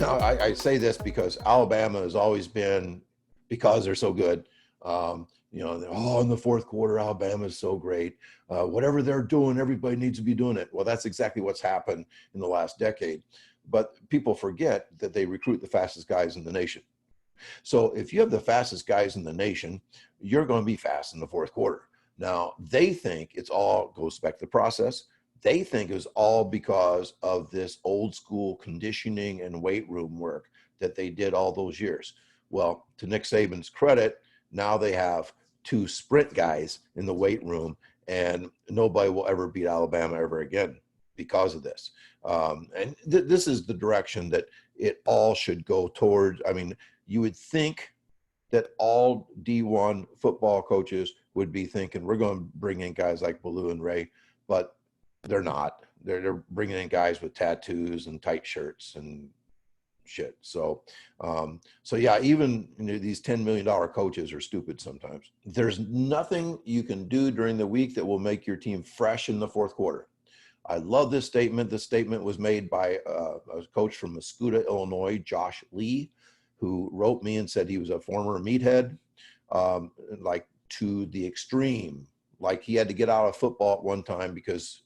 Now, I say this because Alabama has always been, because they're so good, in the fourth quarter, Alabama is so great. Whatever they're doing, everybody needs to be doing it. Well, that's exactly what's happened in the last decade. But people forget that they recruit the fastest guys in the nation. So if you have the fastest guys in the nation, you're going to be fast in the fourth quarter. Now, they think it's all goes back to the process. They think it was all because of this old school conditioning and weight room work that they did all those years. Well, to Nick Saban's credit, now they have two sprint guys in the weight room, and nobody will ever beat Alabama ever again because of this. This is the direction that it all should go toward. I mean, you would think that all D1 football coaches would be thinking, we're going to bring in guys like Baloo and Ray, but they're not. They're bringing in guys with tattoos and tight shirts and shit. So yeah, even these $10 million coaches are stupid sometimes. There's nothing you can do during the week that will make your team fresh in the fourth quarter. I love this statement. This statement was made by a coach from Mascoutah, Illinois, Josh Lee, who wrote me and said he was a former meathead, like to the extreme. Like he had to get out of football at one time because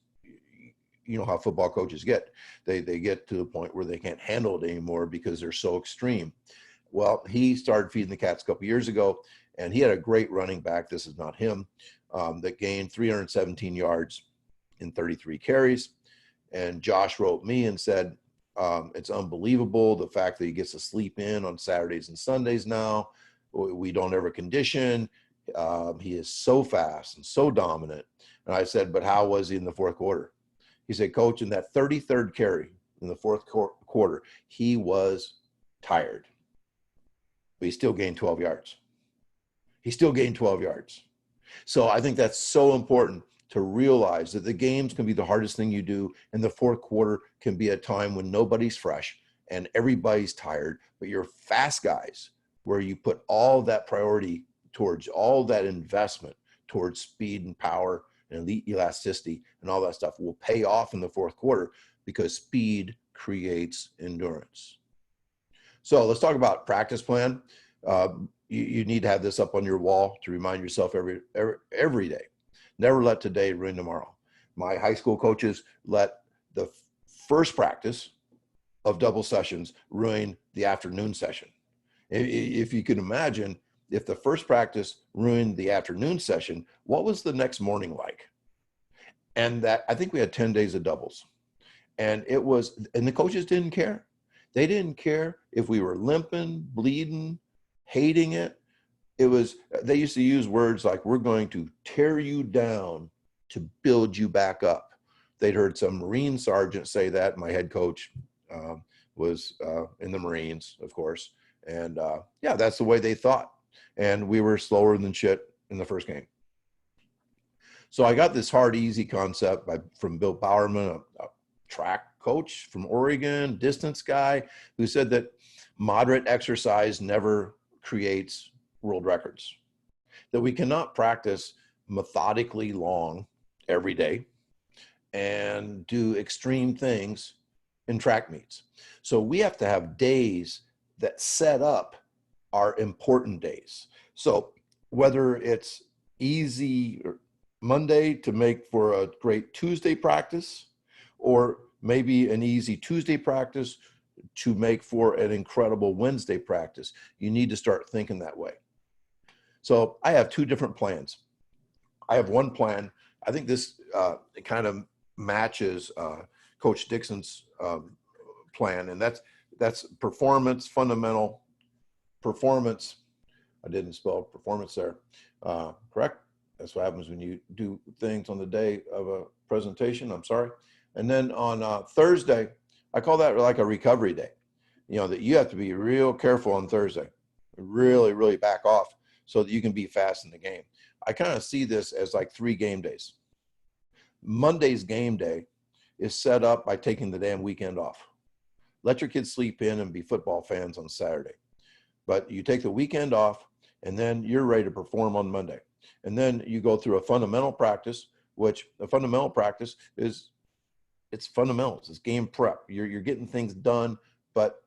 you know how football coaches get. They get to the point where they can't handle it anymore because they're so extreme. Well, he started feeding the cats a couple years ago, and he had a great running back. This is not him, that gained 317 yards in 33 carries. And Josh wrote me and said, it's unbelievable the fact that he gets to sleep in on Saturdays and Sundays now. We don't ever condition. He is so fast and so dominant. And I said, but how was he in the fourth quarter? He said, Coach, in that 33rd carry in the fourth quarter, he was tired, but he still gained 12 yards. He still gained 12 yards. So I think that's so important to realize that the games can be the hardest thing you do, and the fourth quarter can be a time when nobody's fresh and everybody's tired, but you're fast guys, where you put all that priority towards all that investment towards speed and power and elite elasticity and all that stuff will pay off in the fourth quarter, because speed creates endurance. So let's talk about practice plan. You need to have this up on your wall to remind yourself every day. Never let today ruin tomorrow. My high school coaches let the first practice of double sessions ruin the afternoon session. If you can imagine, if the first practice ruined the afternoon session, what was the next morning like? And that, I think we had 10 days of doubles. And the coaches didn't care. They didn't care if we were limping, bleeding, hating it. They used to use words like, we're going to tear you down to build you back up. They'd heard some Marine sergeant say that. My head coach was in the Marines, of course. And yeah, that's the way they thought. And we were slower than shit in the first game. So I got this hard, easy concept from Bill Bowerman, a track coach from Oregon, distance guy, who said that moderate exercise never creates world records, that we cannot practice methodically long every day and do extreme things in track meets. So we have to have days that set up our important days. So whether it's easy Monday to make for a great Tuesday practice, or maybe an easy Tuesday practice to make for an incredible Wednesday practice, you need to start thinking that way. So I have two different plans. I have one plan. I think this kind of matches Coach Dixon's plan, and that's performance, fundamental performance. I didn't spell performance there, correct? That's what happens when you do things on the day of a presentation. I'm sorry. And then on Thursday, I call that like a recovery day. You know, that you have to be real careful on Thursday, really, really back off so that you can be fast in the game. I kind of see this as like 3 game days. Monday's game day is set up by taking the damn weekend off. Let your kids sleep in and be football fans on Saturday. But you take the weekend off, and then you're ready to perform on Monday. And then you go through a fundamental practice, which a fundamental practice is, it's fundamentals, it's game prep. You're getting things done, but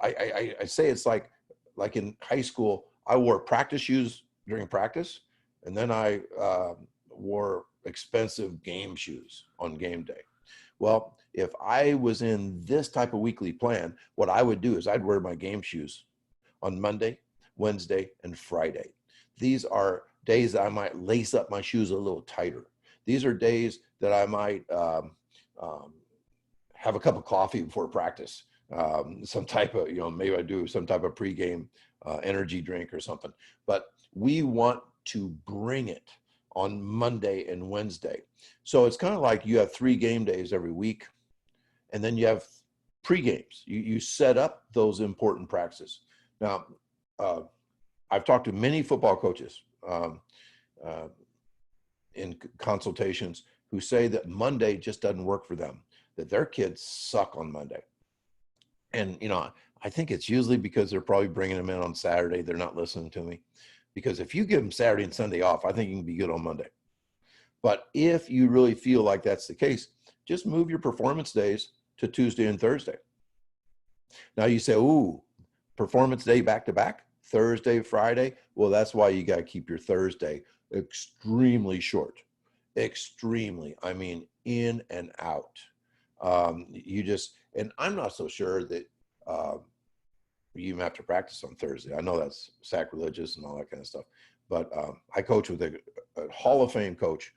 I say it's like in high school, I wore practice shoes during practice, and then I wore expensive game shoes on game day. Well, if I was in this type of weekly plan, what I would do is I'd wear my game shoes on Monday, Wednesday, and Friday. These are days that I might lace up my shoes a little tighter. These are days that I might um, have a cup of coffee before practice. Some type of, maybe I do some type of pregame energy drink or something. But we want to bring it on Monday and Wednesday. So it's kind of like you have 3 game days every week, and then you have pre-games. You set up those important practices. Now, I've talked to many football coaches in consultations who say that Monday just doesn't work for them, that their kids suck on Monday. And, I think it's usually because they're probably bringing them in on Saturday. They're not listening to me. Because if you give them Saturday and Sunday off, I think you can be good on Monday. But if you really feel like that's the case, just move your performance days to Tuesday and Thursday. Now you say, ooh, performance day back to back, Thursday, Friday. Well, that's why you got to keep your Thursday extremely short. Extremely. I mean, in and out. And I'm not so sure that you even have to practice on Thursday. I know that's sacrilegious and all that kind of stuff. But I coach with a Hall of Fame coach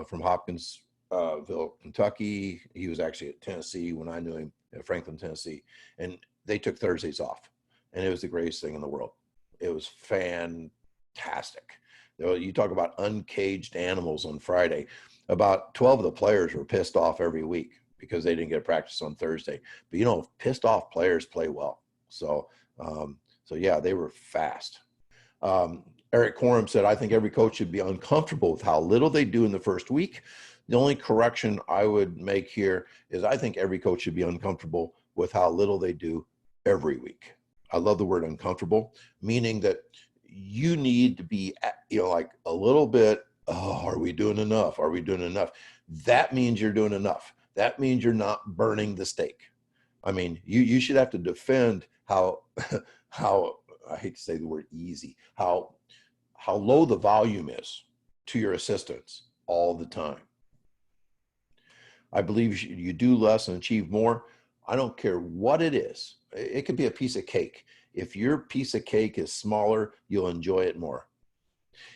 from Hopkinsville, Kentucky. He was actually at Tennessee when I knew him, at Franklin, Tennessee. And they took Thursdays off. And it was the greatest thing in the world. It was fantastic. You talk about uncaged animals on Friday. About 12 of the players were pissed off every week because they didn't get practice on Thursday. But, pissed off players play well. So yeah, they were fast. Eric Corum said, I think every coach should be uncomfortable with how little they do in the first week. The only correction I would make here is I think every coach should be uncomfortable with how little they do every week. I love the word uncomfortable, meaning that you need to be, like a little bit, are we doing enough? Are we doing enough? That means you're doing enough. That means you're not burning the stake. I mean, you should have to defend how I hate to say the word easy, how low the volume is to your assistants all the time. I believe you do less and achieve more. I don't care what it is. It could be a piece of cake. If your piece of cake is smaller, you'll enjoy it more.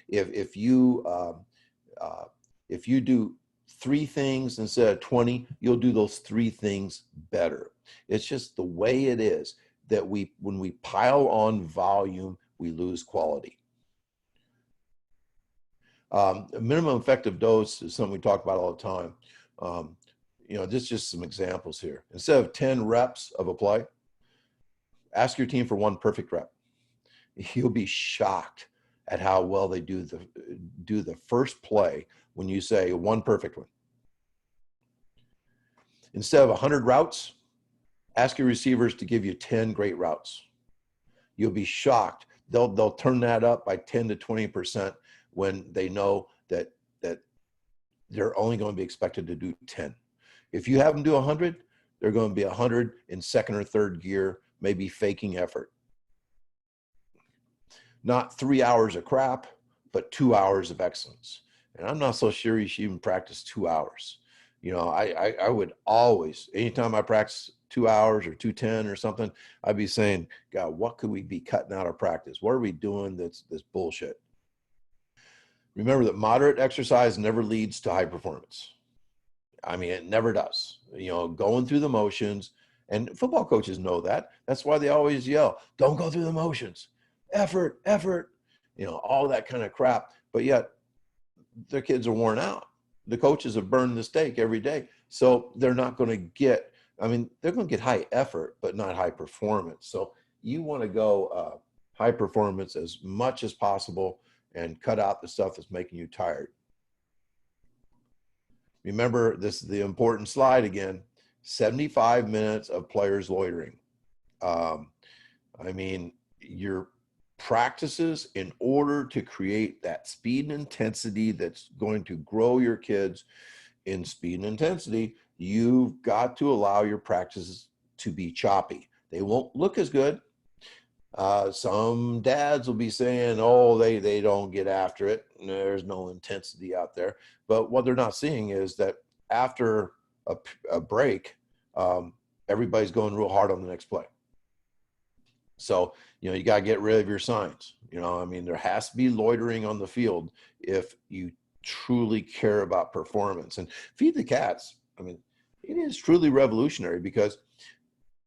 If you do 3 things instead of 20, you'll do those 3 things better. It's just the way it is that when we pile on volume, we lose quality. Minimum effective dose is something we talk about all the time. Just some examples here. Instead of 10 reps of a play, ask your team for 1 perfect rep. You'll be shocked at how well they do the first play when you say 1 perfect one. Instead of 100 routes, ask your receivers to give you 10 great routes. You'll be shocked. They'll turn that up by 10 to 20% when they know that they're only going to be expected to do 10. If you have them do 100, they're going to be 100 in second or third gear, maybe faking effort. Not 3 hours of crap, but 2 hours of excellence. And I'm not so sure you should even practice 2 hours. I would always, anytime I practice 2 hours or 210 or something, I'd be saying, God, what could we be cutting out of practice? What are we doing that's bullshit? Remember that moderate exercise never leads to high performance. I mean, it never does. Going through the motions, and football coaches know that. That's why they always yell, don't go through the motions. Effort, all that kind of crap. But yet, their kids are worn out. The coaches have burned the stake every day. So they're not going to get, they're going to get high effort, but not high performance. So you want to go high performance as much as possible and cut out the stuff that's making you tired. Remember, this is the important slide again, 75 minutes of players loitering. Your practices, in order to create that speed and intensity that's going to grow your kids in speed and intensity, you've got to allow your practices to be choppy. They won't look as good. Some dads will be saying, oh, they don't get after it. There's no intensity out there. But what they're not seeing is that after a break, everybody's going real hard on the next play. So, you got to get rid of your signs. I mean, there has to be loitering on the field if you truly care about performance. And feed the cats, I mean, it is truly revolutionary because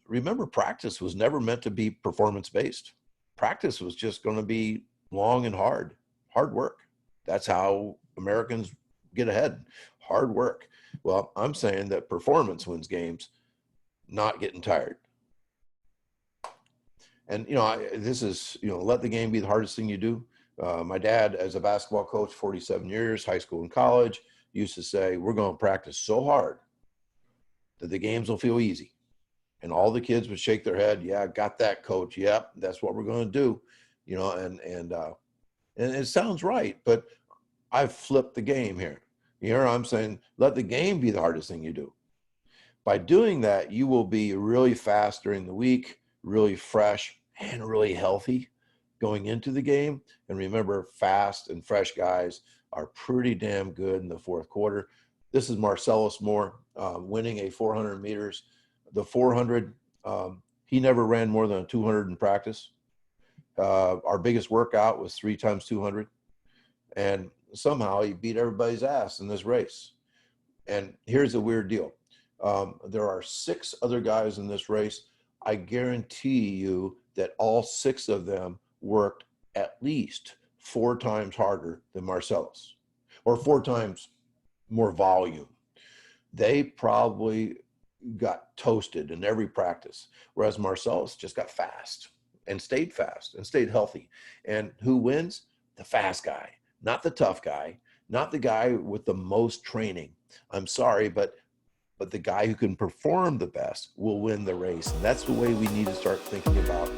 remember, practice was never meant to be performance-based. Practice was just going to be long and hard work. That's how Americans get ahead, hard work. Well, I'm saying that performance wins games, not getting tired. And, this is, let the game be the hardest thing you do. My dad, as a basketball coach, 47 years, high school and college, used to say, we're going to practice so hard that the games will feel easy. And all the kids would shake their head. Yeah, got that, coach. Yep, that's what we're going to do. And it sounds right, but I've flipped the game here. I'm saying, let the game be the hardest thing you do. By doing that, you will be really fast during the week, really fresh, and really healthy going into the game. And remember, fast and fresh guys are pretty damn good in the fourth quarter. This is Marcellus Moore winning a 400 meters. The 400, he never ran more than a 200 in practice. Our biggest workout was 3 times 200. And somehow he beat everybody's ass in this race. And here's the weird deal. There are 6 other guys in this race. I guarantee you that all 6 of them worked at least 4 times harder than Marcellus, or 4 times more volume. They probably got toasted in every practice, whereas Marcellus just got fast and stayed healthy. And who wins? The fast guy, not the tough guy, not the guy with the most training. I'm sorry, but the guy who can perform the best will win the race. And that's the way we need to start thinking about